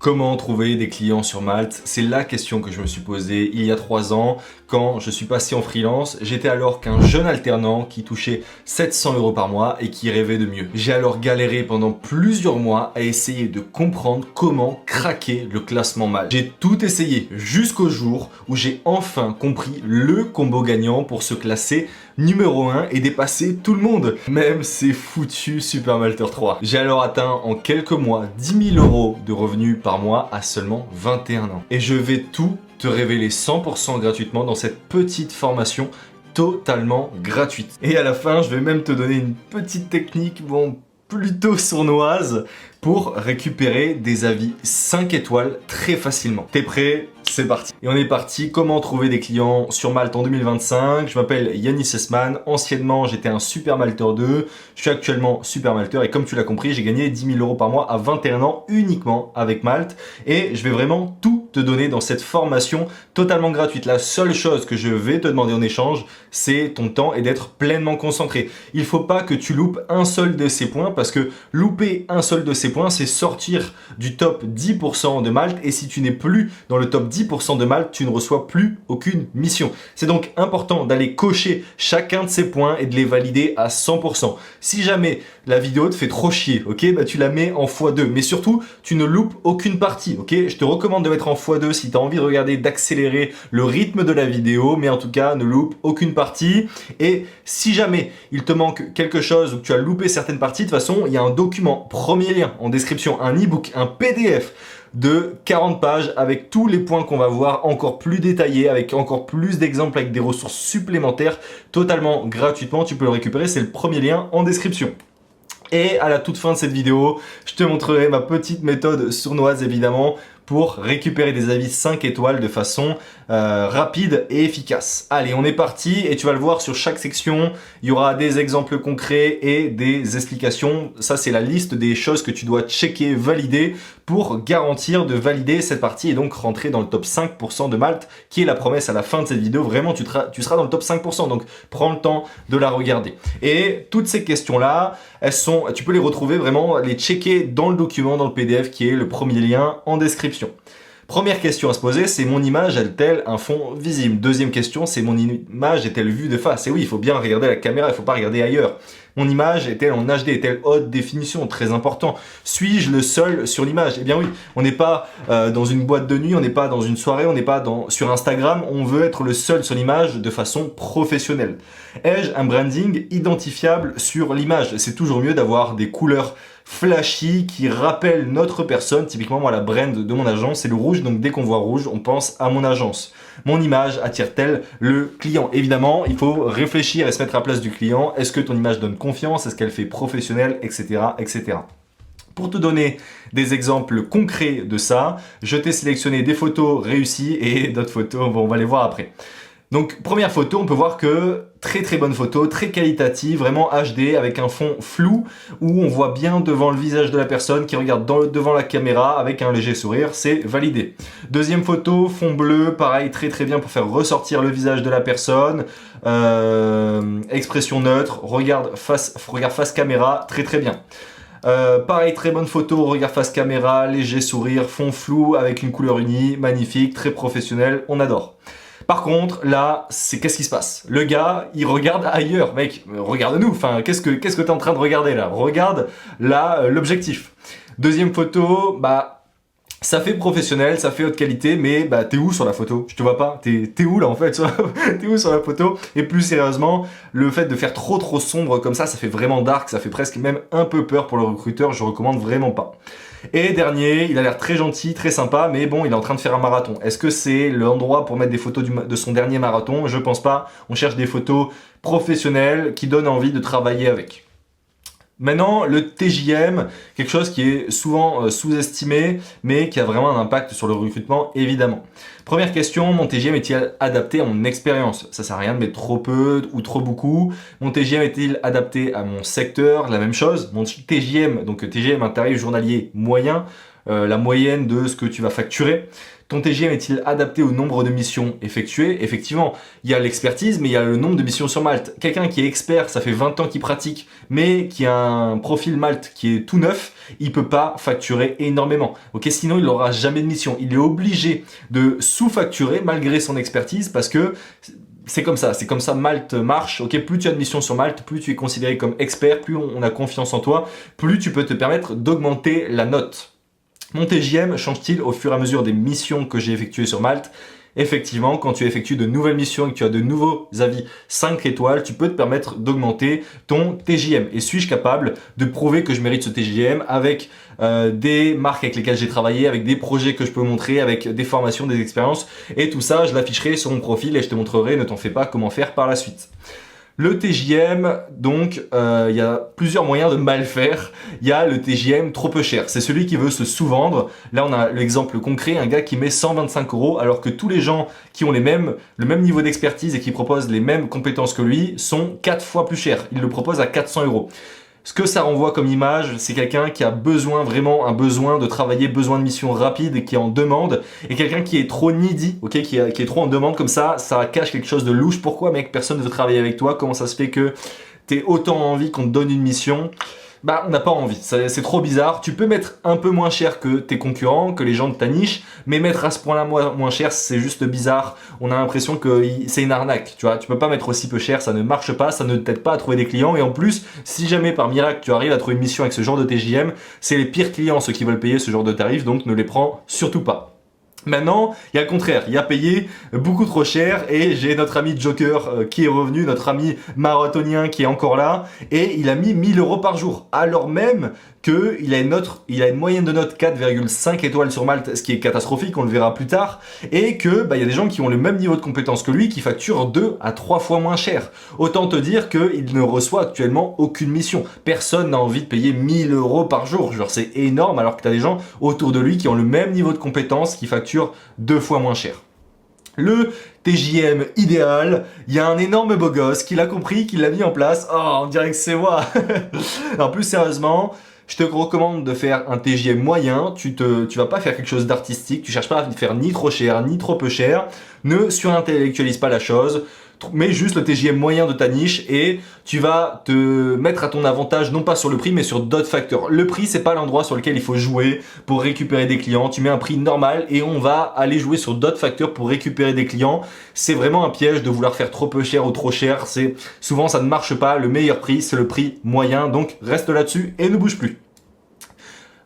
Comment trouver des clients sur Malte? C'est la question que je me suis posée il y a 3 ans quand je suis passé en freelance. J'étais alors qu'un jeune alternant qui touchait 700 € par mois et qui rêvait de mieux. J'ai alors galéré pendant plusieurs mois à essayer de comprendre comment craquer le classement Malte. J'ai tout essayé jusqu'au jour où j'ai enfin compris le combo gagnant pour se classer numéro 1 et dépasser tout le monde, même ces foutus Super Malter 3. J'ai alors atteint en quelques mois 10 000 € de revenus par mois à seulement 21 ans. Et je vais tout te révéler 100% gratuitement dans cette petite formation totalement gratuite. Et à la fin, je vais même te donner une petite technique, plutôt sournoise, pour récupérer des avis 5 étoiles très facilement. T'es prêt? C'est parti. Et on est parti. Comment trouver des clients sur Malte en 2025? Je m'appelle Yanis Esman. Anciennement, j'étais un Super Malter 2. Je suis actuellement Super Malter et comme tu l'as compris, j'ai gagné 10 000 € par mois à 21 ans uniquement avec Malte. Et je vais vraiment tout te donner dans cette formation totalement gratuite. La seule chose que je vais te demander en échange, c'est ton temps et d'être pleinement concentré. Il ne faut pas que tu loupes un seul de ces points parce que louper un seul de ces points, c'est sortir du top 10% de Malte. Et si tu n'es plus dans le top 10% de Malte, tu ne reçois plus aucune mission. C'est donc important d'aller cocher chacun de ces points et de les valider à 100%. Si jamais la vidéo te fait trop chier, ok, bah tu la mets en x2. Mais surtout, tu ne loupes aucune partie, ok. Je te recommande de mettre en x2 si tu as envie de regarder, d'accélérer le rythme de la vidéo. Mais en tout cas, ne loupe aucune partie. Et si jamais il te manque quelque chose ou que tu as loupé certaines parties, de toute façon, il y a un document, premier lien en description, un e-book, un PDF de 40 pages avec tous les points qu'on va voir encore plus détaillés, avec encore plus d'exemples, avec des ressources supplémentaires totalement gratuitement. Tu peux le récupérer, c'est le premier lien en description. Et à la toute fin de cette vidéo, je te montrerai ma petite méthode sournoise évidemment pour récupérer des avis 5 étoiles de façon rapide et efficace. Allez, on est parti et tu vas le voir sur chaque section, il y aura des exemples concrets et des explications. Ça, c'est la liste des choses que tu dois checker, valider pour garantir de valider cette partie et donc rentrer dans le top 5% de Malte, qui est la promesse à la fin de cette vidéo. Vraiment, tu seras dans le top 5%, donc prends le temps de la regarder. Et toutes ces questions-là, tu peux les retrouver vraiment, les checker dans le document, dans le PDF qui est le premier lien en description. Première question à se poser, c'est mon image a-t-elle un fond visible? Deuxième question, c'est mon image est-elle vue de face? Et oui, il faut bien regarder la caméra, il ne faut pas regarder ailleurs. Mon image est-elle en HD? Est-elle haute définition? Très important. Suis-je le seul sur l'image? Eh bien oui, on n'est pas dans une boîte de nuit, on n'est pas dans une soirée, on n'est pas sur Instagram, on veut être le seul sur l'image de façon professionnelle. Ai-je un branding identifiable sur l'image? C'est toujours mieux d'avoir des couleurs flashy qui rappellent notre personne. Typiquement, moi, la brand de mon agence, c'est le rouge. Donc, dès qu'on voit rouge, on pense à mon agence. Mon image attire-t-elle le client? Évidemment, il faut réfléchir et se mettre à la place du client. Est-ce que ton image donne confiance? Est-ce qu'elle fait professionnelle, etc., etc. Pour te donner des exemples concrets de ça, je t'ai sélectionné des photos réussies et d'autres photos, on va les voir après. Donc, première photo, on peut voir que très bonne photo, très qualitative, vraiment HD, avec un fond flou, où on voit bien devant le visage de la personne qui regarde devant la caméra avec un léger sourire, c'est validé. Deuxième photo, fond bleu, pareil, très bien pour faire ressortir le visage de la personne, expression neutre, regard face caméra, très bien. Pareil, très bonne photo, regard face caméra, léger sourire, fond flou, avec une couleur unie, magnifique, très professionnel, on adore. Par contre, là, qu'est-ce qui se passe? Le gars, il regarde ailleurs. Mec, regarde-nous. Enfin, qu'est-ce que t'es en train de regarder là? Regarde là l'objectif. Deuxième photo, ça fait professionnel, ça fait haute qualité, mais t'es où sur la photo? Je te vois pas. T'es où là en fait? T'es où sur la photo? Et plus sérieusement, le fait de faire trop sombre comme ça fait vraiment dark, ça fait presque même un peu peur pour le recruteur. Je recommande vraiment pas. Et dernier, il a l'air très gentil, très sympa, mais bon, il est en train de faire un marathon. Est-ce que c'est l'endroit pour mettre des photos de son dernier marathon? Je pense pas. On cherche des photos professionnelles qui donnent envie de travailler avec. Maintenant, le TJM, quelque chose qui est souvent sous-estimé, mais qui a vraiment un impact sur le recrutement, évidemment. Première question, mon TJM est-il adapté à mon expérience? Ça sert à rien de mettre trop peu ou trop beaucoup. Mon TJM est-il adapté à mon secteur? La même chose. Mon TJM, donc TJM, un tarif journalier moyen, la moyenne de ce que tu vas facturer. Ton TGM est-il adapté au nombre de missions effectuées? Effectivement, il y a l'expertise, mais il y a le nombre de missions sur Malte. Quelqu'un qui est expert, ça fait 20 ans qu'il pratique, mais qui a un profil Malte qui est tout neuf, il peut pas facturer énormément. Ok, sinon il n'aura jamais de mission. Il est obligé de sous-facturer malgré son expertise parce que c'est comme ça Malte marche. Ok, plus tu as de missions sur Malte, plus tu es considéré comme expert, plus on a confiance en toi, plus tu peux te permettre d'augmenter la note. Mon TJM change-t-il au fur et à mesure des missions que j'ai effectuées sur Malte? Effectivement, quand tu effectues de nouvelles missions et que tu as de nouveaux avis 5 étoiles, tu peux te permettre d'augmenter ton TJM. Et suis-je capable de prouver que je mérite ce TJM avec des marques avec lesquelles j'ai travaillé, avec des projets que je peux montrer, avec des formations, des expériences, et tout ça, je l'afficherai sur mon profil et je te montrerai, ne t'en fais pas, comment faire par la suite. Le TJM, donc, il y a plusieurs moyens de mal faire. Il y a le TJM trop peu cher. C'est celui qui veut se sous-vendre. Là, on a l'exemple concret, un gars qui met 125 € alors que tous les gens qui ont le même niveau d'expertise et qui proposent les mêmes compétences que lui sont 4 fois plus chers. Il le propose à 400 €. Ce que ça renvoie comme image, c'est quelqu'un qui a besoin, vraiment un besoin de travailler, besoin de missions rapides et qui est en demande, et quelqu'un qui est trop needy, ok, qui est trop en demande comme ça cache quelque chose de louche. Pourquoi, mec, personne ne veut travailler avec toi? Comment ça se fait que t'aies autant envie qu'on te donne une mission? Bah, on n'a pas envie, c'est trop bizarre. Tu peux mettre un peu moins cher que tes concurrents, que les gens de ta niche, mais mettre à ce point-là moins cher, c'est juste bizarre. On a l'impression que c'est une arnaque, tu vois. Tu peux pas mettre aussi peu cher, ça ne marche pas, ça ne t'aide pas à trouver des clients. Et en plus, si jamais par miracle tu arrives à trouver une mission avec ce genre de TJM, c'est les pires clients ceux qui veulent payer ce genre de tarif, donc ne les prends surtout pas. Maintenant, il y a le contraire, il a payé beaucoup trop cher et j'ai notre ami Joker qui est revenu, notre ami marathonien qui est encore là et il a mis 1000 € par jour alors même qu'il a une moyenne de note 4,5 étoiles sur Malte, ce qui est catastrophique, on le verra plus tard, et que y a des gens qui ont le même niveau de compétence que lui qui facturent 2 à 3 fois moins cher. Autant te dire qu'il ne reçoit actuellement aucune mission. Personne n'a envie de payer 1000 € par jour, genre c'est énorme alors que tu as des gens autour de lui qui ont le même niveau de compétence qui facturent 2 fois moins cher. Le TJM idéal, il y a un énorme beau gosse qui l'a compris, qui l'a mis en place. Oh, on dirait que c'est moi. En plus sérieusement, je te recommande de faire un TJM moyen. Tu vas pas faire quelque chose d'artistique. Tu cherches pas à faire ni trop cher ni trop peu cher. Ne surintellectualise pas la chose. Mets juste le TJM moyen de ta niche et tu vas te mettre à ton avantage non pas sur le prix mais sur d'autres facteurs. Le prix c'est pas l'endroit sur lequel il faut jouer pour récupérer des clients. Tu mets un prix normal et on va aller jouer sur d'autres facteurs pour récupérer des clients. C'est vraiment un piège de vouloir faire trop peu cher ou trop cher. Souvent ça ne marche pas. Le meilleur prix c'est le prix moyen. Donc reste là-dessus et ne bouge plus.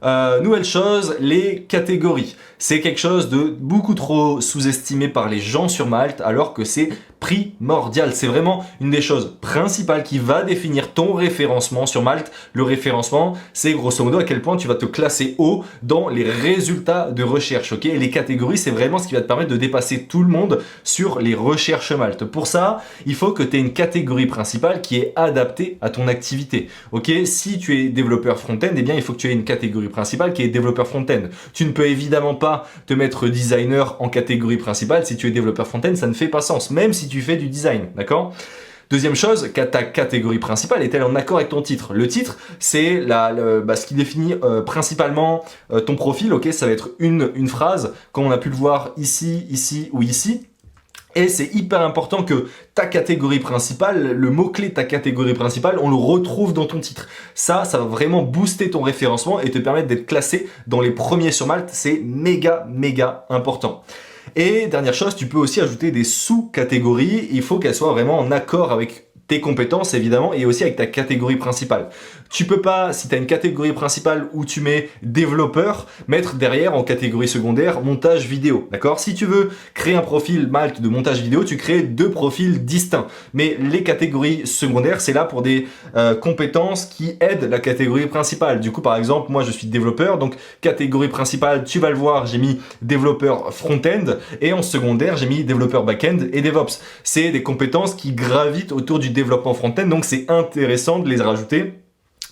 Nouvelle chose, les catégories. C'est quelque chose de beaucoup trop sous-estimé par les gens sur Malte alors que c'est primordial. C'est vraiment une des choses principales qui va définir ton référencement sur Malte. Le référencement, c'est grosso modo à quel point tu vas te classer haut dans les résultats de recherche. Ok, et les catégories, c'est vraiment ce qui va te permettre de dépasser tout le monde sur les recherches Malte. Pour ça, il faut que tu aies une catégorie principale qui est adaptée à ton activité. Ok, si tu es développeur front-end, eh bien il faut que tu aies une catégorie principale qui est développeur front-end. Tu ne peux évidemment pas te mettre designer en catégorie principale si tu es développeur front-end, ça ne fait pas sens, même si tu fais du design, d'accord? Deuxième chose, ta catégorie principale est-elle en accord avec ton titre? Le titre, c'est ce qui définit principalement ton profil, ok? Ça va être une phrase, comme on a pu le voir ici, ici ou ici. Et c'est hyper important que ta catégorie principale, le mot-clé de ta catégorie principale, on le retrouve dans ton titre. Ça va vraiment booster ton référencement et te permettre d'être classé dans les premiers sur Malte. C'est méga, méga important. Et dernière chose, tu peux aussi ajouter des sous-catégories. Il faut qu'elles soient vraiment en accord avec tes compétences évidemment et aussi avec ta catégorie principale. Tu peux pas, si tu as une catégorie principale où tu mets développeur, mettre derrière en catégorie secondaire montage vidéo, d'accord? Si tu veux créer un profil Malte de montage vidéo, tu crées 2 profils distincts. Mais les catégories secondaires, c'est là pour des compétences qui aident la catégorie principale. Du coup, par exemple, moi je suis développeur, donc catégorie principale, tu vas le voir, j'ai mis développeur front-end et en secondaire, j'ai mis développeur back-end et DevOps. C'est des compétences qui gravitent autour du développement front-end, donc c'est intéressant de les rajouter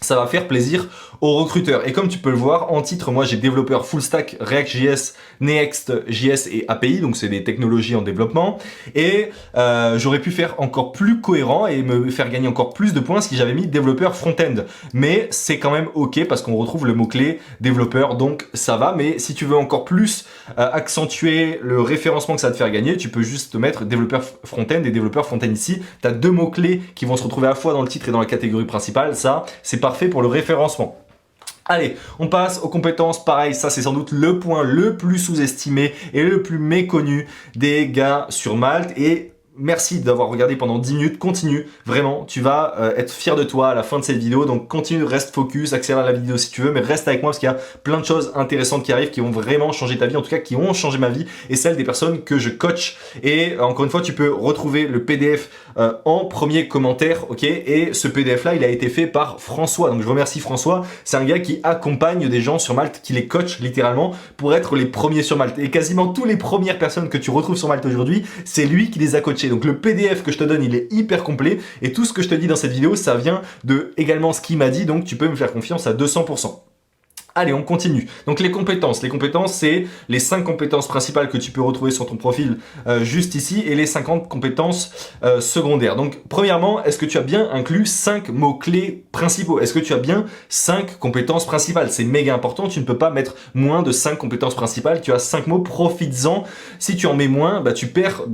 ça va faire plaisir aux recruteurs. Et comme tu peux le voir, en titre, moi j'ai développeur full stack React.js, Next.js et API, donc c'est des technologies en développement. Et j'aurais pu faire encore plus cohérent et me faire gagner encore plus de points si j'avais mis développeur front-end. Mais c'est quand même ok parce qu'on retrouve le mot-clé développeur, donc ça va. Mais si tu veux encore plus accentuer le référencement que ça va te faire gagner, tu peux juste te mettre développeur front-end et développeur front-end ici. Tu as deux mots-clés qui vont se retrouver à la fois dans le titre et dans la catégorie principale. Ça, c'est parfait pour le référencement. Allez, on passe aux compétences. Pareil, ça c'est sans doute le point le plus sous-estimé et le plus méconnu des gars sur Malte. Et merci d'avoir regardé pendant 10 minutes, continue, vraiment, tu vas être fier de toi à la fin de cette vidéo, donc continue, reste focus, accélère la vidéo si tu veux, mais reste avec moi parce qu'il y a plein de choses intéressantes qui arrivent, qui vont vraiment changer ta vie, en tout cas qui ont changé ma vie et celle des personnes que je coach. Et encore une fois, tu peux retrouver le PDF en premier commentaire, ok? Et ce PDF là, il a été fait par François, donc je remercie François, c'est un gars qui accompagne des gens sur Malte, qui les coach littéralement pour être les premiers sur Malte. Et quasiment toutes les premières personnes que tu retrouves sur Malte aujourd'hui, c'est lui qui les a coachés. Donc le PDF que je te donne, il est hyper complet et tout ce que je te dis dans cette vidéo, ça vient de également ce qu'il m'a dit, donc tu peux me faire confiance à 200%. Allez, on continue. Donc les compétences, c'est les 5 compétences principales que tu peux retrouver sur ton profil juste ici et les 50 compétences secondaires. Donc premièrement, est-ce que tu as bien inclus 5 mots-clés principaux? Est-ce que tu as bien 5 compétences principales? C'est méga important, tu ne peux pas mettre moins de 5 compétences principales, tu as 5 mots, profites-en. Si tu en mets moins, bah, tu perds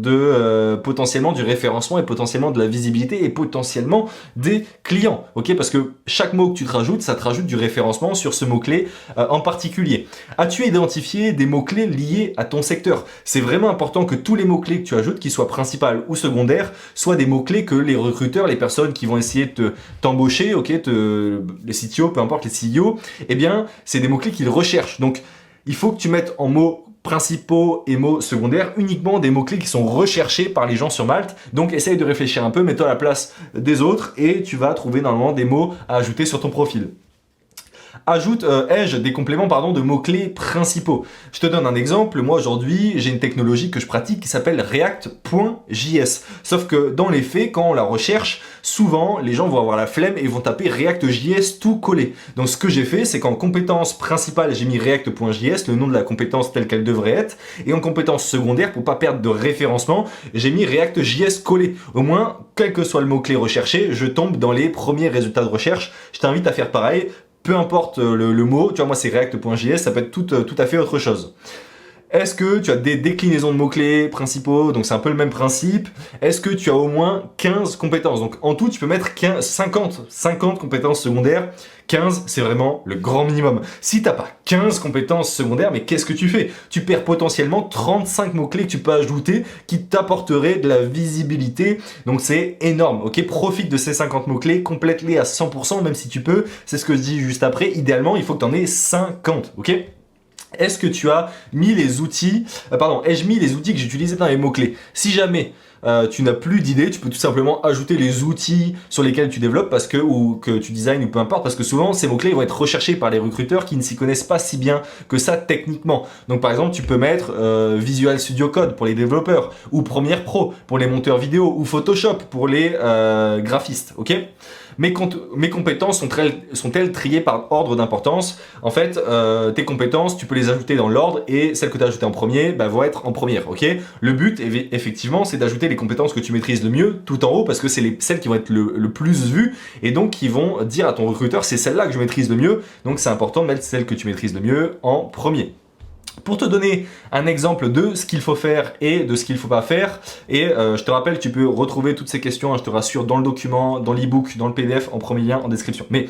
potentiellement du référencement et potentiellement de la visibilité et potentiellement des clients. Ok, parce que chaque mot que tu te rajoutes, ça te rajoute du référencement sur ce mot-clé en particulier. As-tu identifié des mots-clés liés à ton secteur? C'est vraiment important que tous les mots-clés que tu ajoutes, qu'ils soient principaux ou secondaires, soient des mots-clés que les recruteurs, les personnes qui vont essayer de t'embaucher, ok, les CTO, peu importe les CEO, eh bien, c'est des mots-clés qu'ils recherchent. Donc, il faut que tu mettes en mots principaux et mots secondaires uniquement des mots-clés qui sont recherchés par les gens sur Malte. Donc, essaye de réfléchir un peu, mets-toi à la place des autres et tu vas trouver normalement des mots à ajouter sur ton profil. Ai-je des compléments de mots-clés principaux? Je te donne un exemple. Moi aujourd'hui, j'ai une technologie que je pratique qui s'appelle React.js. Sauf que dans les faits, quand on la recherche, souvent les gens vont avoir la flemme et vont taper React.js tout collé. Donc ce que j'ai fait, c'est qu'en compétence principale, j'ai mis React.js, le nom de la compétence telle qu'elle devrait être. Et en compétence secondaire, pour pas perdre de référencement, j'ai mis React.js collé. Au moins, quel que soit le mot-clé recherché, je tombe dans les premiers résultats de recherche. Je t'invite à faire pareil. Peu importe le mot, tu vois, moi c'est React.js, ça peut être tout à fait autre chose. Est-ce que tu as des déclinaisons de mots-clés principaux? Donc c'est un peu le même principe. Est-ce que tu as au moins 15 compétences? Donc en tout, tu peux mettre 50 compétences secondaires. 15, c'est vraiment le grand minimum. Si tu n'as pas 15 compétences secondaires, mais qu'est-ce que tu fais? Tu perds potentiellement 35 mots-clés que tu peux ajouter qui t'apporteraient de la visibilité. Donc c'est énorme, ok? Profite de ces 50 mots-clés, complète-les à 100%, même si tu peux. C'est ce que je dis juste après. Idéalement, il faut que tu en aies 50, ok? Est-ce que tu as mis les outils, ai-je mis les outils que j'utilisais dans les mots-clés? Si jamais tu n'as plus d'idées, tu peux tout simplement ajouter les outils sur lesquels tu développes ou que tu designs ou peu importe, parce que souvent ces mots-clés vont être recherchés par les recruteurs qui ne s'y connaissent pas si bien que ça techniquement. Donc par exemple, tu peux mettre Visual Studio Code pour les développeurs, ou Premiere Pro pour les monteurs vidéo, ou Photoshop pour les graphistes, ok? Mes compétences sont-elles triées par ordre d'importance? En fait, tes compétences, tu peux les ajouter dans l'ordre et celles que tu as ajoutées en premier vont être en première, ok? Le but, effectivement, c'est d'ajouter les compétences que tu maîtrises le mieux tout en haut parce que c'est celles qui vont être le plus vues et donc qui vont dire à ton recruteur, c'est celle-là que je maîtrise le mieux, donc c'est important de mettre celle que tu maîtrises le mieux en premier. Pour te donner un exemple de ce qu'il faut faire et de ce qu'il ne faut pas faire, et je te rappelle, tu peux retrouver toutes ces questions, je te rassure, dans le document, dans l'e-book, dans le PDF, en premier lien en description. Mais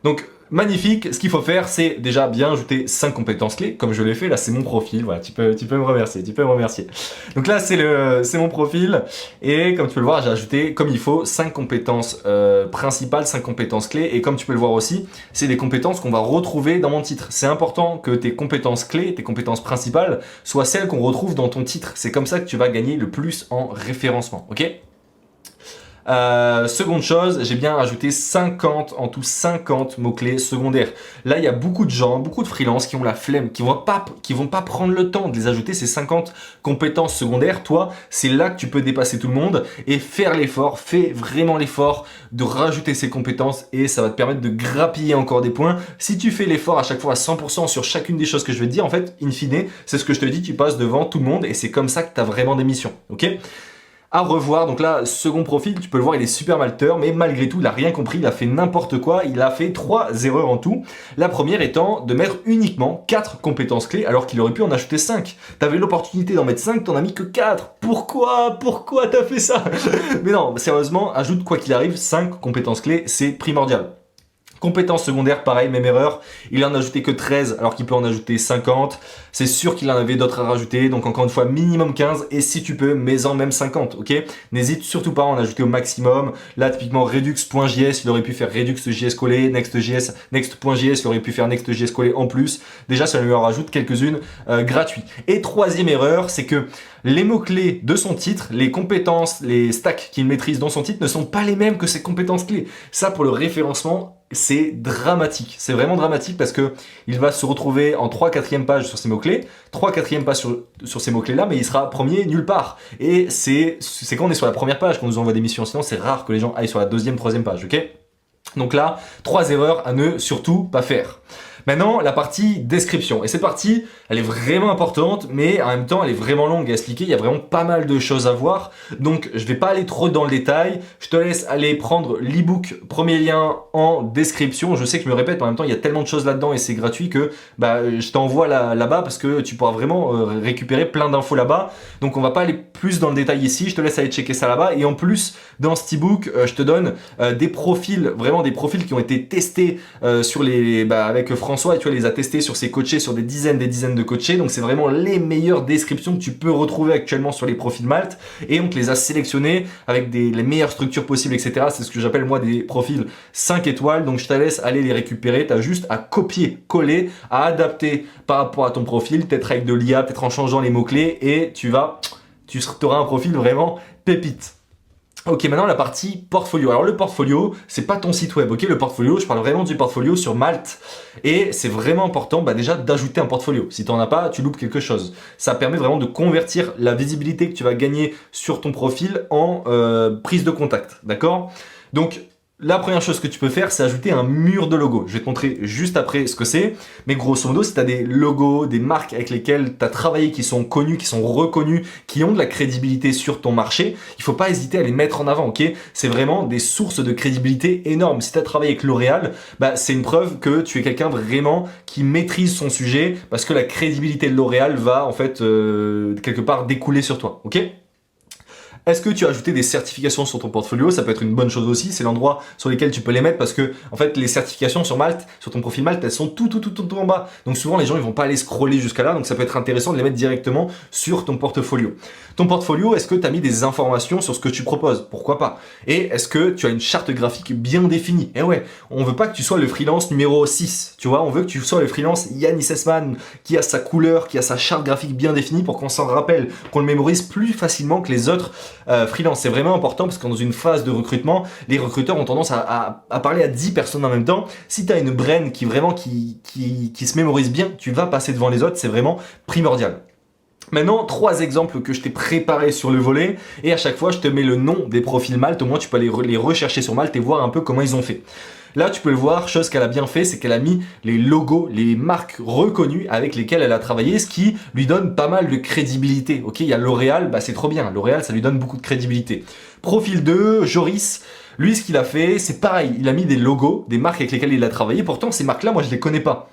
donc, magnifique, ce qu'il faut faire, c'est déjà bien ajouter 5 compétences clés, comme je l'ai fait, là c'est mon profil, voilà, tu peux me remercier, Donc là c'est mon profil, et comme tu peux le voir, j'ai ajouté comme il faut 5 compétences principales, 5 compétences clés, et comme tu peux le voir aussi, c'est des compétences qu'on va retrouver dans mon titre. C'est important que tes compétences clés, tes compétences principales, soient celles qu'on retrouve dans ton titre. C'est comme ça que tu vas gagner le plus en référencement, ok ? Seconde chose, j'ai bien ajouté 50, en tout 50 mots-clés secondaires. Là, il y a beaucoup de gens, beaucoup de freelances qui ont la flemme, qui vont pas prendre le temps de les ajouter, ces 50 compétences secondaires. Toi, c'est là que tu peux dépasser tout le monde et faire l'effort, fais vraiment l'effort de rajouter ces compétences et ça va te permettre de grappiller encore des points. Si tu fais l'effort à chaque fois à 100% sur chacune des choses que je vais te dire, en fait, in fine, c'est ce que je te dis, tu passes devant tout le monde et c'est comme ça que tu as vraiment des missions, ok ? À revoir, donc là, second profil, tu peux le voir, il est super malteur, mais malgré tout, il a rien compris, il a fait n'importe quoi, il a fait 3 erreurs en tout. La première étant de mettre uniquement 4 compétences clés, alors qu'il aurait pu en ajouter 5. T'avais l'opportunité d'en mettre 5, t'en as mis que 4. Pourquoi t'as fait ça? Mais non, sérieusement, ajoute quoi qu'il arrive, 5 compétences clés, c'est primordial. Compétences secondaires, pareil, même erreur. Il en a ajouté que 13 alors qu'il peut en ajouter 50. C'est sûr qu'il en avait d'autres à rajouter. Donc encore une fois, minimum 15. Et si tu peux, mets-en même 50. Ok ? N'hésite surtout pas à en ajouter au maximum. Là, typiquement, Redux.js, il aurait pu faire Redux.js collé. Next.js, il aurait pu faire Next.js collé en plus. Déjà, ça lui en rajoute quelques-unes gratuits. Et troisième erreur, c'est que les mots-clés de son titre, les compétences, les stacks qu'il maîtrise dans son titre ne sont pas les mêmes que ses compétences clés. Ça, pour le référencement, c'est dramatique. C'est vraiment dramatique parce que il va se retrouver en 3/4e page sur ces mots-clés, 3/4e page sur ces mots-clés-là, mais il sera premier nulle part. Et c'est quand on est sur la première page qu'on nous envoie des missions. Sinon, c'est rare que les gens aillent sur la 2e, 3e page, ok ? Donc là, 3 erreurs à ne surtout pas faire. Maintenant, la partie description. Et cette partie, elle est vraiment importante, mais en même temps, elle est vraiment longue à expliquer. Il y a vraiment pas mal de choses à voir. Donc, je vais pas aller trop dans le détail. Je te laisse aller prendre l'ebook, premier lien en description. Je sais que je me répète, mais en même temps, il y a tellement de choses là-dedans et c'est gratuit que je t'envoie là-bas parce que tu pourras vraiment récupérer plein d'infos là-bas. Donc, on va pas aller plus dans le détail ici. Je te laisse aller checker ça là-bas. Et en plus, dans cet ebook, je te donne des profils, vraiment des profils qui ont été testés sur avec François, et tu vois, les a testés sur ses coachés, sur des dizaines de coachés. Donc c'est vraiment les meilleures descriptions que tu peux retrouver actuellement sur les profils Malte. Et on te les a sélectionnés avec les meilleures structures possibles, etc. C'est ce que j'appelle moi des profils 5 étoiles. Donc je te laisse aller les récupérer. Tu as juste à copier, coller, à adapter par rapport à ton profil, peut-être avec de l'IA, peut-être en changeant les mots-clés, et tu auras un profil vraiment pépite. Ok, maintenant la partie portfolio. Alors le portfolio, c'est pas ton site web, ok? Le portfolio, je parle vraiment du portfolio sur Malte. Et c'est vraiment important déjà d'ajouter un portfolio. Si tu n'en as pas, tu loupes quelque chose. Ça permet vraiment de convertir la visibilité que tu vas gagner sur ton profil en prise de contact, d'accord? Donc, la première chose que tu peux faire, c'est ajouter un mur de logos. Je vais te montrer juste après ce que c'est. Mais grosso modo, si tu as des logos, des marques avec lesquelles tu as travaillé, qui sont connues, qui sont reconnues, qui ont de la crédibilité sur ton marché, il faut pas hésiter à les mettre en avant, ok? C'est vraiment des sources de crédibilité énormes. Si tu as travaillé avec L'Oréal, c'est une preuve que tu es quelqu'un vraiment qui maîtrise son sujet parce que la crédibilité de L'Oréal va en fait quelque part découler sur toi, ok? Est-ce que tu as ajouté des certifications sur ton portfolio? Ça peut être une bonne chose aussi, c'est l'endroit sur lequel tu peux les mettre parce que en fait les certifications sur Malte, sur ton profil Malte, elles sont tout en bas. Donc souvent les gens ils vont pas aller scroller jusqu'à là, donc ça peut être intéressant de les mettre directement sur ton portfolio. Ton portfolio, est-ce que tu as mis des informations sur ce que tu proposes? Pourquoi pas? Et est-ce que tu as une charte graphique bien définie? Eh ouais, on veut pas que tu sois le freelance numéro 6, tu vois, on veut que tu sois le freelance Yanis Esman qui a sa couleur, qui a sa charte graphique bien définie pour qu'on s'en rappelle, qu'on le mémorise plus facilement que les autres freelance. C'est vraiment important parce que dans une phase de recrutement, les recruteurs ont tendance à parler à 10 personnes en même temps. Si tu as une brain qui se mémorise bien, tu vas passer devant les autres, c'est vraiment primordial. Maintenant, 3 exemples que je t'ai préparés sur le volet et à chaque fois, je te mets le nom des profils Malte. Au moins, tu peux aller les rechercher sur Malte et voir un peu comment ils ont fait. Là, tu peux le voir, chose qu'elle a bien fait, c'est qu'elle a mis les logos, les marques reconnues avec lesquelles elle a travaillé, ce qui lui donne pas mal de crédibilité. Ok, il y a L'Oréal, c'est trop bien. L'Oréal, ça lui donne beaucoup de crédibilité. Profil 2, Joris. Lui, ce qu'il a fait, c'est pareil. Il a mis des logos, des marques avec lesquelles il a travaillé. Pourtant, ces marques-là, moi, je les connais pas.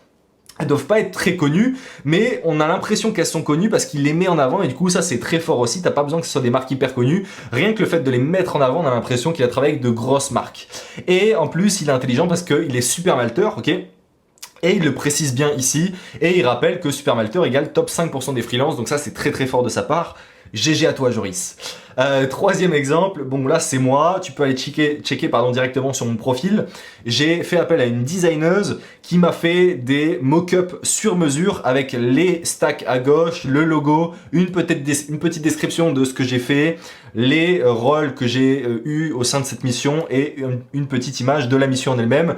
Elles doivent pas être très connues, mais on a l'impression qu'elles sont connues parce qu'il les met en avant et du coup ça c'est très fort aussi, t'as pas besoin que ce soit des marques hyper connues, rien que le fait de les mettre en avant on a l'impression qu'il a travaillé avec de grosses marques. Et en plus il est intelligent parce qu'il est super malteur, ok ? Et il le précise bien ici, et il rappelle que super malteur égale top 5% des freelances, donc ça c'est très fort de sa part. GG à toi Joris. Troisième exemple, bon là c'est moi, tu peux aller checker directement sur mon profil. J'ai fait appel à une designeuse qui m'a fait des mock-ups sur mesure avec les stacks à gauche, le logo, une petite description de ce que j'ai fait, les rôles que j'ai eu au sein de cette mission et une petite image de la mission en elle-même.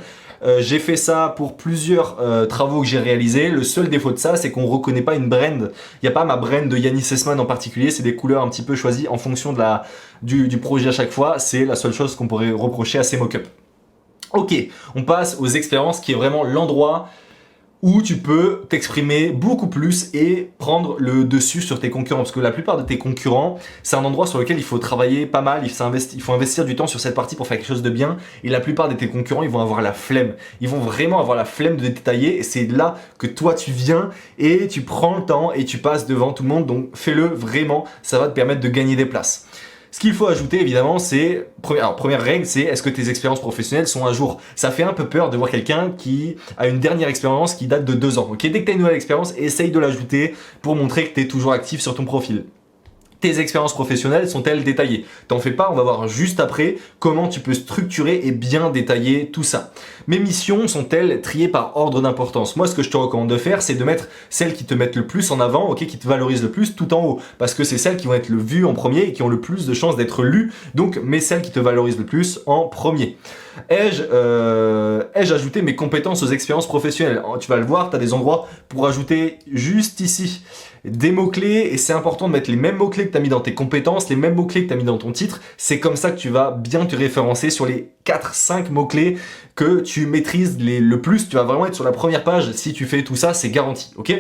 J'ai fait ça pour plusieurs travaux que j'ai réalisés. Le seul défaut de ça, c'est qu'on reconnaît pas une brand. Il n'y a pas ma brand de Yannis Essmann en particulier. C'est des couleurs un petit peu choisies en fonction de du projet à chaque fois. C'est la seule chose qu'on pourrait reprocher à ces mock-ups. Ok, on passe aux expériences qui est vraiment l'endroit où tu peux t'exprimer beaucoup plus et prendre le dessus sur tes concurrents. Parce que la plupart de tes concurrents, c'est un endroit sur lequel il faut travailler pas mal, il faut investir du temps sur cette partie pour faire quelque chose de bien. Et la plupart de tes concurrents, ils vont avoir la flemme. Ils vont vraiment avoir la flemme de détailler. Et c'est là que toi, tu viens et tu prends le temps et tu passes devant tout le monde. Donc fais-le vraiment, ça va te permettre de gagner des places. Ce qu'il faut ajouter évidemment, c'est, première règle, c'est est-ce que tes expériences professionnelles sont à jour. Ça fait un peu peur de voir quelqu'un qui a une dernière expérience qui date de 2 ans. Ok, dès que tu as une nouvelle expérience, essaye de l'ajouter pour montrer que tu es toujours actif sur ton profil. Tes expériences professionnelles sont-elles détaillées? T'en fais pas, on va voir juste après comment tu peux structurer et bien détailler tout ça. Mes missions sont-elles triées par ordre d'importance? Moi, ce que je te recommande de faire, c'est de mettre celles qui te mettent le plus en avant, ok, qui te valorisent le plus tout en haut, parce que c'est celles qui vont être vues en premier et qui ont le plus de chances d'être lues, donc mets celles qui te valorisent le plus en premier. Ai-je ajouté mes compétences aux expériences professionnelles? Tu vas le voir, tu as des endroits pour ajouter juste ici des mots-clés et c'est important de mettre les mêmes mots-clés que tu as mis dans tes compétences, les mêmes mots-clés que tu as mis dans ton titre. C'est comme ça que tu vas bien te référencer sur les 4-5 mots-clés que tu maîtrises le plus. Tu vas vraiment être sur la première page si tu fais tout ça, c'est garanti, ok?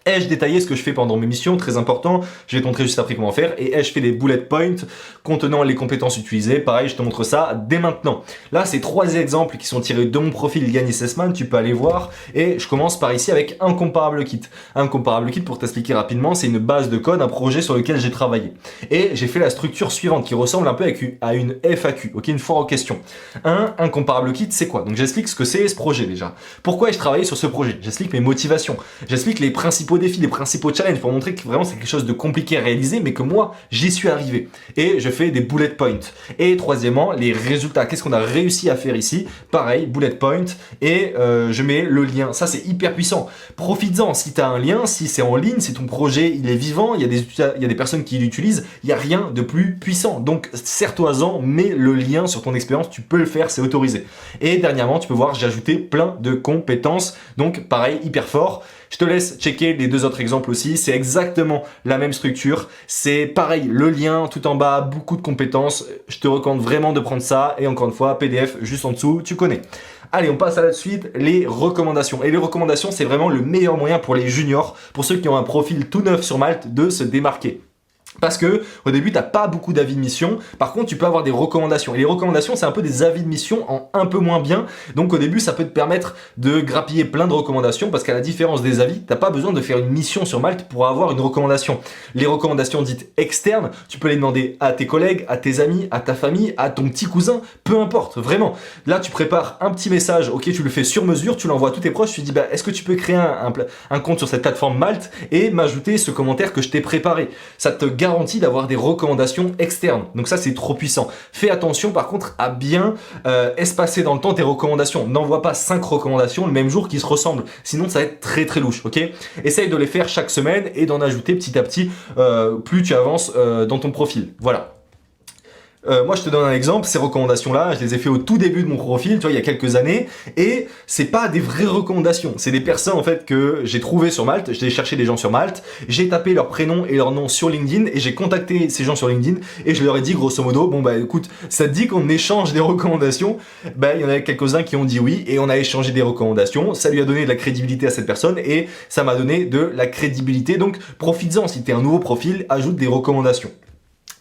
Ai-je détaillé ce que je fais pendant mes missions? Très important, je vais te montrer juste après comment faire. Et ai-je fait des bullet points contenant les compétences utilisées? Pareil, je te montre ça dès maintenant. Là, c'est 3 exemples qui sont tirés de mon profil Yannis Essmann, tu peux aller voir. Et je commence par ici avec un comparable kit. Un comparable kit, pour t'expliquer rapidement, c'est une base de code, un projet sur lequel j'ai travaillé. Et j'ai fait la structure suivante qui ressemble un peu à une FAQ, ok, une foire aux questions. Un comparable kit, c'est quoi? Donc j'explique ce que c'est ce projet déjà. Pourquoi ai-je travaillé sur ce projet? J'explique mes motivations. J'explique les principaux défis, les principaux challenges pour montrer que vraiment c'est quelque chose de compliqué à réaliser mais que moi j'y suis arrivé. Et je fais des bullet points. Et troisièmement, les résultats. Qu'est-ce qu'on a réussi à faire ici? Pareil, bullet point et je mets le lien. Ça c'est hyper puissant. Profites-en. Si tu as un lien, si c'est en ligne, si ton projet il est vivant, il y a des personnes qui l'utilisent, il n'y a rien de plus puissant. Donc sers-toi-en, mets le lien sur ton expérience, tu peux le faire, c'est autorisé. Et dernièrement, tu peux voir, j'ai ajouté plein de compétences. Donc pareil, hyper fort. Je te laisse checker les 2 autres exemples aussi, c'est exactement la même structure, c'est pareil, le lien tout en bas, beaucoup de compétences, je te recommande vraiment de prendre ça, et encore une fois, PDF juste en dessous, tu connais. Allez, on passe à la suite, les recommandations. Et les recommandations, c'est vraiment le meilleur moyen pour les juniors, pour ceux qui ont un profil tout neuf sur Malte, de se démarquer. Parce que au début, tu n'as pas beaucoup d'avis de mission. Par contre, tu peux avoir des recommandations. Et les recommandations, c'est un peu des avis de mission en un peu moins bien. Donc au début, ça peut te permettre de grappiller plein de recommandations parce qu'à la différence des avis, tu n'as pas besoin de faire une mission sur Malte pour avoir une recommandation. Les recommandations dites externes, tu peux les demander à tes collègues, à tes amis, à ta famille, à ton petit cousin, peu importe, vraiment. Là, tu prépares un petit message, ok, tu le fais sur mesure, tu l'envoies à tous tes proches, tu dis, bah, est-ce que tu peux créer un compte sur cette plateforme Malte et m'ajouter ce commentaire que je t'ai préparé? Ça te garantit d'avoir des recommandations externes. Donc ça, c'est trop puissant. Fais attention par contre à bien espacer dans le temps tes recommandations. N'envoie pas 5 recommandations le même jour qui se ressemblent. Sinon, ça va être très très louche. Ok? Essaye de les faire chaque semaine et d'en ajouter petit à petit plus tu avances dans ton profil. Voilà. Moi je te donne un exemple, ces recommandations-là, je les ai fait au tout début de mon profil, tu vois, il y a quelques années, et c'est pas des vraies recommandations, c'est des personnes en fait que j'ai trouvées sur Malte, j'ai cherché des gens sur Malte, j'ai tapé leur prénom et leur nom sur LinkedIn, et j'ai contacté ces gens sur LinkedIn, et je leur ai dit grosso modo, bon bah écoute, ça te dit qu'on échange des recommandations? Bah il y en avait quelques-uns qui ont dit oui, et on a échangé des recommandations, ça lui a donné de la crédibilité à cette personne, et ça m'a donné de la crédibilité, donc profites-en, si t'es un nouveau profil, ajoute des recommandations.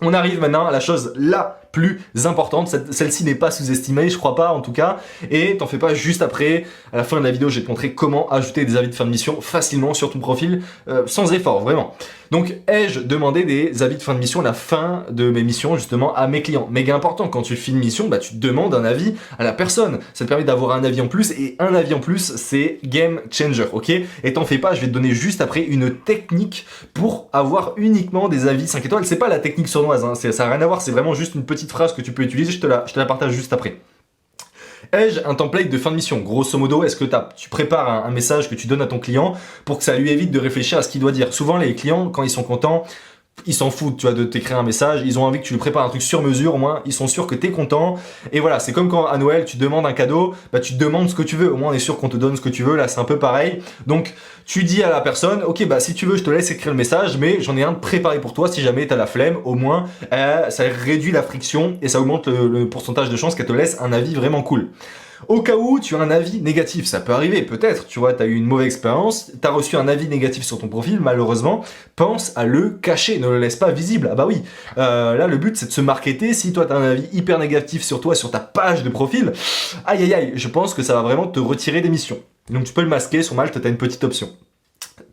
On arrive maintenant à la chose la plus importante. Celle-ci n'est pas sous-estimée, je crois pas en tout cas. Et t'en fais pas juste après. À la fin de la vidéo, je vais te montrer comment ajouter des avis de fin de mission facilement sur ton profil, sans effort, vraiment. Donc, ai-je demandé des avis de fin de mission à la fin de mes missions, justement, à mes clients? Méga important, quand tu finis une mission, bah, tu demandes un avis à la personne. Ça te permet d'avoir un avis en plus, et un avis en plus, c'est game changer, ok? Et t'en fais pas, je vais te donner juste après une technique pour avoir uniquement des avis 5 étoiles. C'est pas la technique sournoise, hein, ça n'a rien à voir, c'est vraiment juste une petite phrase que tu peux utiliser, je te la partage juste après. Ai-je un template de fin de mission? Grosso modo, est-ce que tu prépares un message que tu donnes à ton client pour que ça lui évite de réfléchir à ce qu'il doit dire? Souvent, les clients, quand ils sont contents, ils s'en foutent, tu vois, de t'écrire un message, ils ont envie que tu lui prépares un truc sur mesure, au moins ils sont sûrs que t'es content. Et voilà, c'est comme quand à Noël tu demandes un cadeau, bah tu demandes ce que tu veux, au moins on est sûr qu'on te donne ce que tu veux, là c'est un peu pareil. Donc tu dis à la personne, ok bah si tu veux je te laisse écrire le message, mais j'en ai un préparé pour toi si jamais t'as la flemme, au moins ça réduit la friction et ça augmente le pourcentage de chances qu'elle te laisse un avis vraiment cool. Au cas où tu as un avis négatif, ça peut arriver, peut-être, tu vois, tu as eu une mauvaise expérience, tu as reçu un avis négatif sur ton profil, malheureusement, pense à le cacher, ne le laisse pas visible. Ah bah oui, là le but c'est de se marketer, si toi tu as un avis hyper négatif sur toi, sur ta page de profil, aïe aïe aïe, je pense que ça va vraiment te retirer des missions. Donc tu peux le masquer, sur Malte tu as une petite option.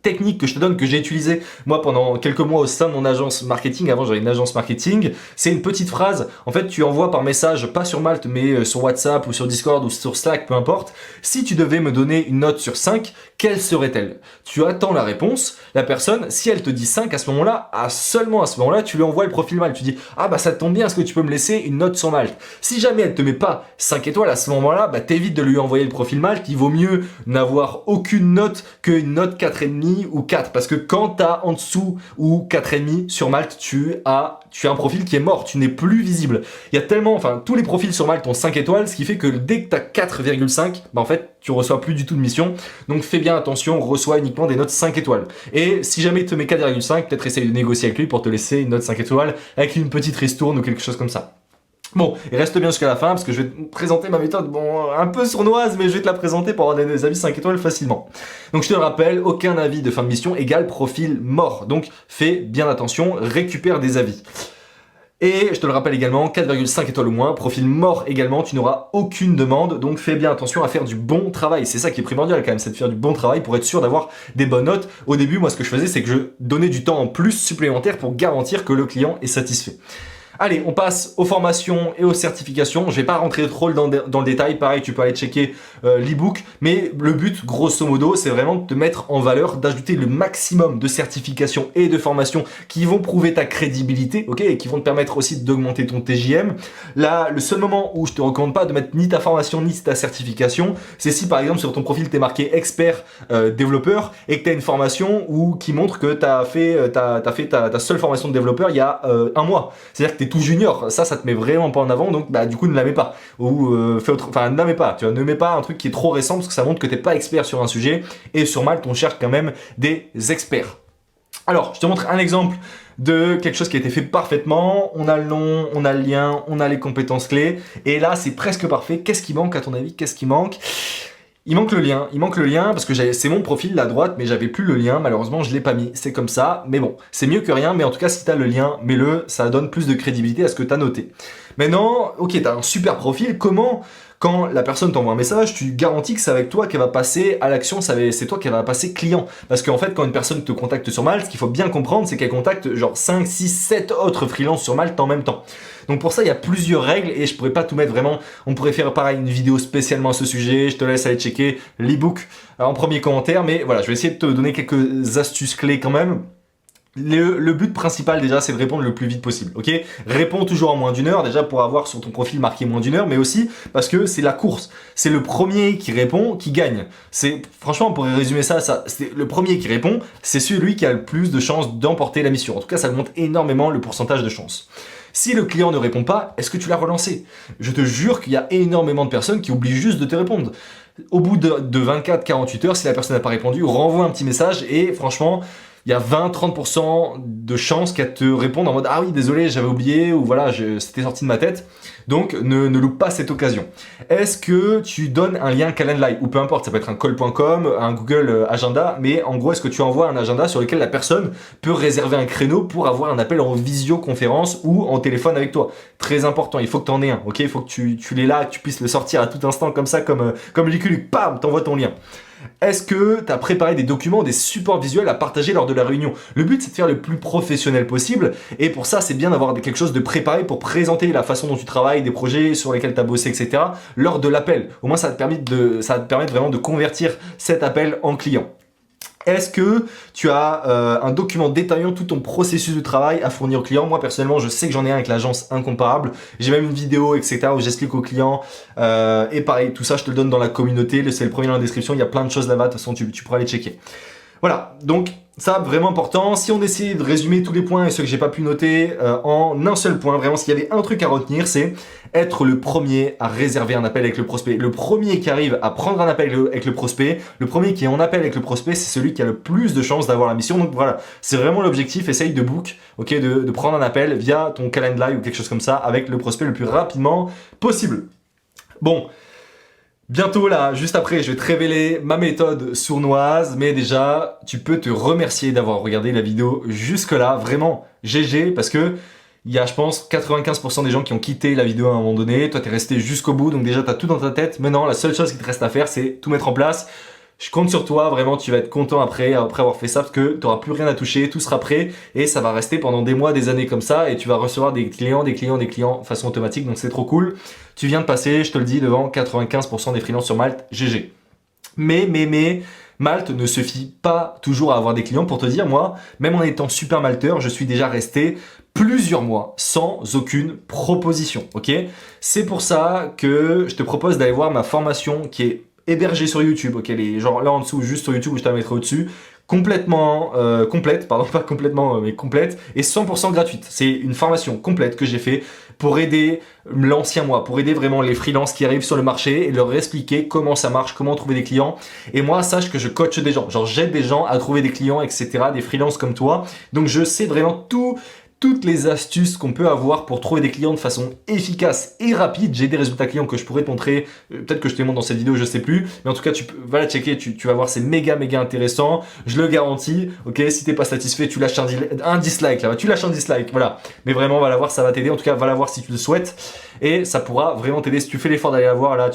Technique que je te donne, que j'ai utilisé moi pendant quelques mois au sein de mon agence marketing. Avant j'avais une agence marketing, c'est une petite phrase. En fait tu envoies par message, pas sur Malte mais sur WhatsApp ou sur Discord ou sur Slack, peu importe. Si tu devais me donner une note sur 5, quelle serait-elle? Tu attends la réponse, la personne, si elle te dit 5 à ce moment-là, seulement à ce moment-là, tu lui envoies le profil Malte. Tu dis ah bah ça tombe bien, est-ce que tu peux me laisser une note sur Malte? Si jamais elle te met pas 5 étoiles à ce moment-là, bah t'évites de lui envoyer le profil Malte. Il vaut mieux n'avoir aucune note qu'une note 4,5 ou 4, parce que quand tu as en dessous ou 4,5 sur Malte, tu as un profil qui est mort, tu n'es plus visible. Il y a tellement, enfin tous les profils sur Malte ont 5 étoiles, ce qui fait que dès que tu as 4,5, bah en fait tu reçois plus du tout de mission. Donc fais bien attention, reçois uniquement des notes 5 étoiles. Et si jamais il te met 4,5, peut-être essaye de négocier avec lui pour te laisser une note 5 étoiles avec une petite ristourne ou quelque chose comme ça. Bon, et reste bien jusqu'à la fin parce que je vais te présenter ma méthode, bon, un peu sournoise, mais je vais te la présenter pour avoir des avis 5 étoiles facilement. Donc je te le rappelle, aucun avis de fin de mission égale profil mort. Donc fais bien attention, récupère des avis. Et je te le rappelle également, 4,5 étoiles ou moins, profil mort également, tu n'auras aucune demande, donc fais bien attention à faire du bon travail. C'est ça qui est primordial quand même, c'est de faire du bon travail pour être sûr d'avoir des bonnes notes. Au début, moi ce que je faisais, c'est que je donnais du temps en plus supplémentaire pour garantir que le client est satisfait. Allez, on passe aux formations et aux certifications. Je vais pas rentrer trop dans le détail. Pareil, tu peux aller checker l'e-book. Mais le but, grosso modo, c'est vraiment de te mettre en valeur, d'ajouter le maximum de certifications et de formations qui vont prouver ta crédibilité, ok, et qui vont te permettre aussi d'augmenter ton TJM. Là, le seul moment où je te recommande pas de mettre ni ta formation ni ta certification, c'est si par exemple sur ton profil t'es marqué expert développeur et que tu as une formation qui montre que tu as fait ta seule formation de développeur il y a un mois. C'est-à-dire que t'es tout junior, ça te met vraiment pas en avant, donc bah du coup ne la mets pas. Ou ne la mets pas, tu vois, ne mets pas un truc qui est trop récent parce que ça montre que t'es pas expert sur un sujet, et sur Malte on cherche quand même des experts. Alors, je te montre un exemple de quelque chose qui a été fait parfaitement. On a le nom, on a le lien, on a les compétences clés, et là c'est presque parfait. Qu'est-ce qui manque à ton avis? Qu'est-ce qui manque? Il manque le lien parce que c'est mon profil à droite, mais j'avais plus le lien, malheureusement je l'ai pas mis, c'est comme ça, mais bon, c'est mieux que rien, mais en tout cas si tu as le lien, mets-le, ça donne plus de crédibilité à ce que tu as noté. Maintenant, ok, tu as un super profil, comment, quand la personne t'envoie un message, tu garantis que c'est avec toi qu'elle va passer à l'action, c'est toi qu'elle va passer client? Parce qu'en fait, quand une personne te contacte sur Malte, ce qu'il faut bien comprendre, c'est qu'elle contacte genre 5, 6, 7 autres freelances sur Malte en même temps. Donc pour ça, il y a plusieurs règles et je pourrais pas tout mettre vraiment. On pourrait faire pareil une vidéo spécialement à ce sujet. Je te laisse aller checker l'e-book en premier commentaire. Mais voilà, je vais essayer de te donner quelques astuces clés quand même. Le but principal déjà, c'est de répondre le plus vite possible, ok? Réponds toujours en moins d'une heure, déjà pour avoir sur ton profil marqué moins d'une heure, mais aussi parce que c'est la course. C'est le premier qui répond qui gagne. Franchement, on pourrait résumer ça à ça. C'est le premier qui répond, c'est celui qui a le plus de chances d'emporter la mission. En tout cas, ça augmente énormément le pourcentage de chances. Si le client ne répond pas, est-ce que tu l'as relancé? Je te jure qu'il y a énormément de personnes qui oublient juste de te répondre. Au bout de 24-48 heures, si la personne n'a pas répondu, renvoie un petit message et franchement, il y a 20-30% de chances qu'elle te réponde en mode ah oui désolé j'avais oublié ou voilà c'était sorti de ma tête. Donc ne loupe pas cette occasion. Est-ce que tu donnes un lien Calendly ou peu importe, ça peut être un call.com, un Google Agenda, mais en gros est-ce que tu envoies un agenda sur lequel la personne peut réserver un créneau pour avoir un appel en visioconférence ou en téléphone avec toi. Très important, il faut que tu en aies un, ok? Il faut que tu l'aies là, que tu puisses le sortir à tout instant comme ça, comme Lucky Luke, bam, t'envoies ton lien. Est-ce que tu as préparé des documents, des supports visuels à partager lors de la réunion? Le but, c'est de faire le plus professionnel possible. Et pour ça, c'est bien d'avoir quelque chose de préparé pour présenter la façon dont tu travailles, des projets sur lesquels tu as bossé, etc. lors de l'appel. Au moins, ça va te permettre vraiment de convertir cet appel en client. Est-ce que tu as un document détaillant tout ton processus de travail à fournir au client? Moi personnellement je sais que j'en ai un avec l'agence Incomparable, j'ai même une vidéo etc où j'explique au client et pareil tout ça je te le donne dans la communauté, c'est le premier dans la description, il y a plein de choses là-bas, de toute façon tu pourras aller checker. Voilà, donc ça vraiment important. Si on essaie de résumer tous les points et ceux que j'ai pas pu noter en un seul point, vraiment s'il y avait un truc à retenir, c'est être le premier à réserver un appel avec le prospect. Le premier qui arrive à prendre un appel avec le prospect, le premier qui est en appel avec le prospect, c'est celui qui a le plus de chances d'avoir la mission. Donc voilà, c'est vraiment l'objectif, essaye de book, ok, de prendre un appel via ton Calendly ou quelque chose comme ça avec le prospect le plus rapidement possible. Bon. Bientôt là, juste après, je vais te révéler ma méthode sournoise, mais déjà, tu peux te remercier d'avoir regardé la vidéo jusque là, vraiment GG, parce que il y a, je pense, 95% des gens qui ont quitté la vidéo à un moment donné, toi t'es resté jusqu'au bout, donc déjà t'as tout dans ta tête, maintenant la seule chose qui te reste à faire, c'est tout mettre en place. Je compte sur toi, vraiment, tu vas être content après avoir fait ça parce que tu n'auras plus rien à toucher, tout sera prêt et ça va rester pendant des mois, des années comme ça et tu vas recevoir des clients de façon automatique, donc c'est trop cool. Tu viens de passer, je te le dis, devant 95% des freelances sur Malte, GG. Mais, Malte ne se fie pas toujours à avoir des clients. Pour te dire, moi, même en étant super malteur, je suis déjà resté plusieurs mois sans aucune proposition, ok? C'est pour ça que je te propose d'aller voir ma formation qui est hébergée sur YouTube, ok, genre là en dessous, juste sur YouTube, je te la mettrai au-dessus, complètement complète, pardon, pas complètement, mais complète, et 100% gratuite. C'est une formation complète que j'ai fait pour aider l'ancien moi, pour aider vraiment les freelances qui arrivent sur le marché et leur expliquer comment ça marche, comment trouver des clients. Et moi, sache que je coach des gens, genre j'aide des gens à trouver des clients, etc., des freelances comme toi. Donc je sais vraiment toutes les astuces qu'on peut avoir pour trouver des clients de façon efficace et rapide. J'ai des résultats clients que je pourrais te montrer, peut-être que je te les montre dans cette vidéo, je sais plus, mais en tout cas va la checker, tu vas voir, c'est méga intéressant, je le garantis, ok, si t'es pas satisfait, tu lâches un dislike là, tu lâches un dislike, voilà, mais vraiment va la voir, ça va t'aider, en tout cas va la voir si tu le souhaites, et ça pourra vraiment t'aider, si tu fais l'effort d'aller la voir, là,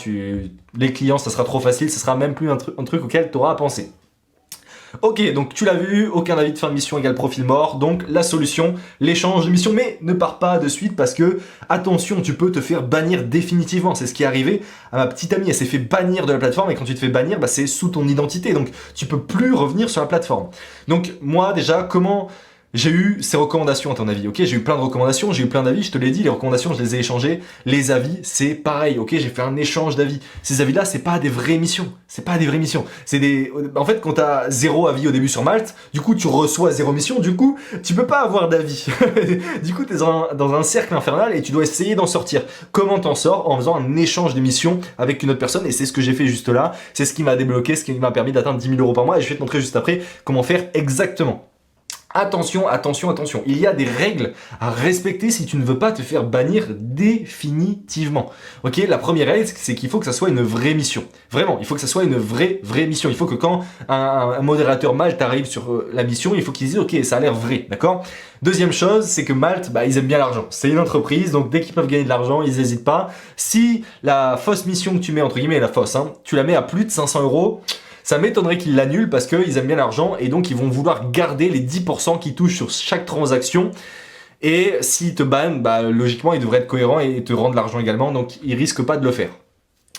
les clients, ça sera trop facile, ça sera même plus un truc auquel tu auras à penser. Ok, donc tu l'as vu, aucun avis de fin de mission égale profil mort, donc la solution, l'échange de mission, mais ne pars pas de suite parce que, attention, tu peux te faire bannir définitivement, c'est ce qui est arrivé à ma petite amie, elle s'est fait bannir de la plateforme et quand tu te fais bannir, bah, c'est sous ton identité, donc tu peux plus revenir sur la plateforme. Donc moi déjà, comment j'ai eu ces recommandations à ton avis, ok? J'ai eu plein de recommandations, j'ai eu plein d'avis, je te l'ai dit, les recommandations je les ai échangées, les avis c'est pareil, ok? J'ai fait un échange d'avis. Ces avis-là, c'est pas des vraies missions, c'est pas des vraies missions. C'est des... En fait, quand t'as 0 avis au début sur Malte, du coup tu reçois 0 mission, du coup tu peux pas avoir d'avis. Du coup t'es dans un cercle infernal et tu dois essayer d'en sortir. Comment t'en sors? En faisant un échange de missions avec une autre personne et c'est ce que j'ai fait juste là. C'est ce qui m'a débloqué, ce qui m'a permis d'atteindre 10 000 € par mois et je vais te montrer juste après comment faire exactement. Attention, attention, attention, il y a des règles à respecter si tu ne veux pas te faire bannir définitivement. Ok, la première règle, c'est qu'il faut que ça soit une vraie mission. Vraiment, il faut que ça soit une vraie mission. Il faut que quand un modérateur Malte arrive sur la mission, il faut qu'il dise ok, ça a l'air vrai, d'accord? Deuxième chose, c'est que Malte, bah, ils aiment bien l'argent. C'est une entreprise, donc dès qu'ils peuvent gagner de l'argent, ils n'hésitent pas. Si la fausse mission que tu mets, entre guillemets, la fausse, hein, tu la mets à plus de 500 €, ça m'étonnerait qu'ils l'annulent parce qu'ils aiment bien l'argent et donc ils vont vouloir garder les 10% qui touchent sur chaque transaction. Et s'ils te bannent, bah, logiquement ils devraient être cohérents et te rendre l'argent également, donc ils risquent pas de le faire.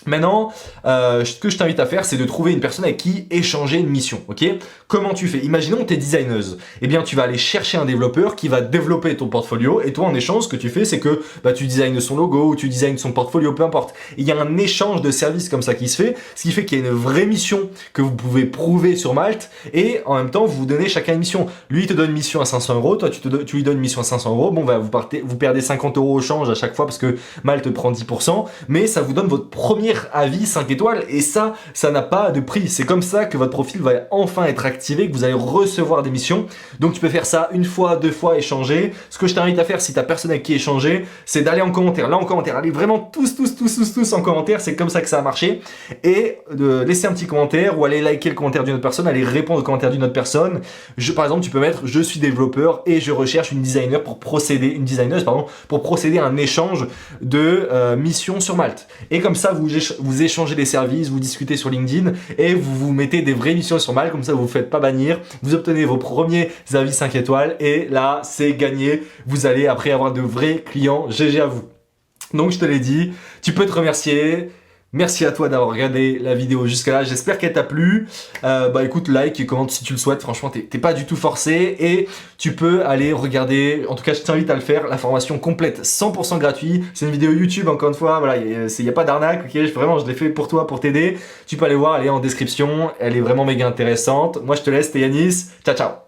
Maintenant, ce que je t'invite à faire, c'est de trouver une personne avec qui échanger une mission, ok? Comment tu fais? Imaginons que tu es designeuse. Eh bien, tu vas aller chercher un développeur qui va développer ton portfolio et toi, en échange, ce que tu fais, c'est que bah, tu designes son logo ou tu designes son portfolio, peu importe. Il y a un échange de services comme ça qui se fait, ce qui fait qu'il y a une vraie mission que vous pouvez prouver sur Malte et en même temps, vous vous donnez chacun une mission. Lui, il te donne une mission à 500 €, toi, tu lui donnes une mission à 500 €. Bon, bah, vous perdez 50 € au change à chaque fois parce que Malte prend 10%, mais ça vous donne votre premier devenir à vie 5 étoiles et ça n'a pas de prix. C'est comme ça que votre profil va enfin être activé, que vous allez recevoir des missions. Donc tu peux faire ça une fois, 2 fois, échanger. Ce que je t'invite à faire si tu n'as personne avec qui échanger, c'est d'aller en commentaire. Là en commentaire, allez vraiment tous en commentaire, c'est comme ça que ça a marché. Et de laisser un petit commentaire ou aller liker le commentaire d'une autre personne, aller répondre au commentaire d'une autre personne. Par exemple, tu peux mettre je suis développeur et je recherche une designeuse pour procéder à un échange de missions sur Malte. Et comme ça, vous échangez des services, vous discutez sur LinkedIn et vous mettez des vraies missions sur Malte, comme ça vous ne vous faites pas bannir, vous obtenez vos premiers avis 5 étoiles et là, c'est gagné. Vous allez après avoir de vrais clients. GG à vous. Donc je te l'ai dit, tu peux te remercier. Merci à toi d'avoir regardé la vidéo jusqu'à là, j'espère qu'elle t'a plu. Écoute, like et commente si tu le souhaites, franchement t'es pas du tout forcé et tu peux aller regarder, en tout cas je t'invite à le faire, la formation complète 100% gratuit. C'est une vidéo YouTube encore une fois, voilà, il n'y a pas d'arnaque, ok, vraiment je l'ai fait pour toi, pour t'aider. Tu peux aller voir, elle est en description, elle est vraiment méga intéressante. Moi je te laisse, t'es Yanis, ciao ciao.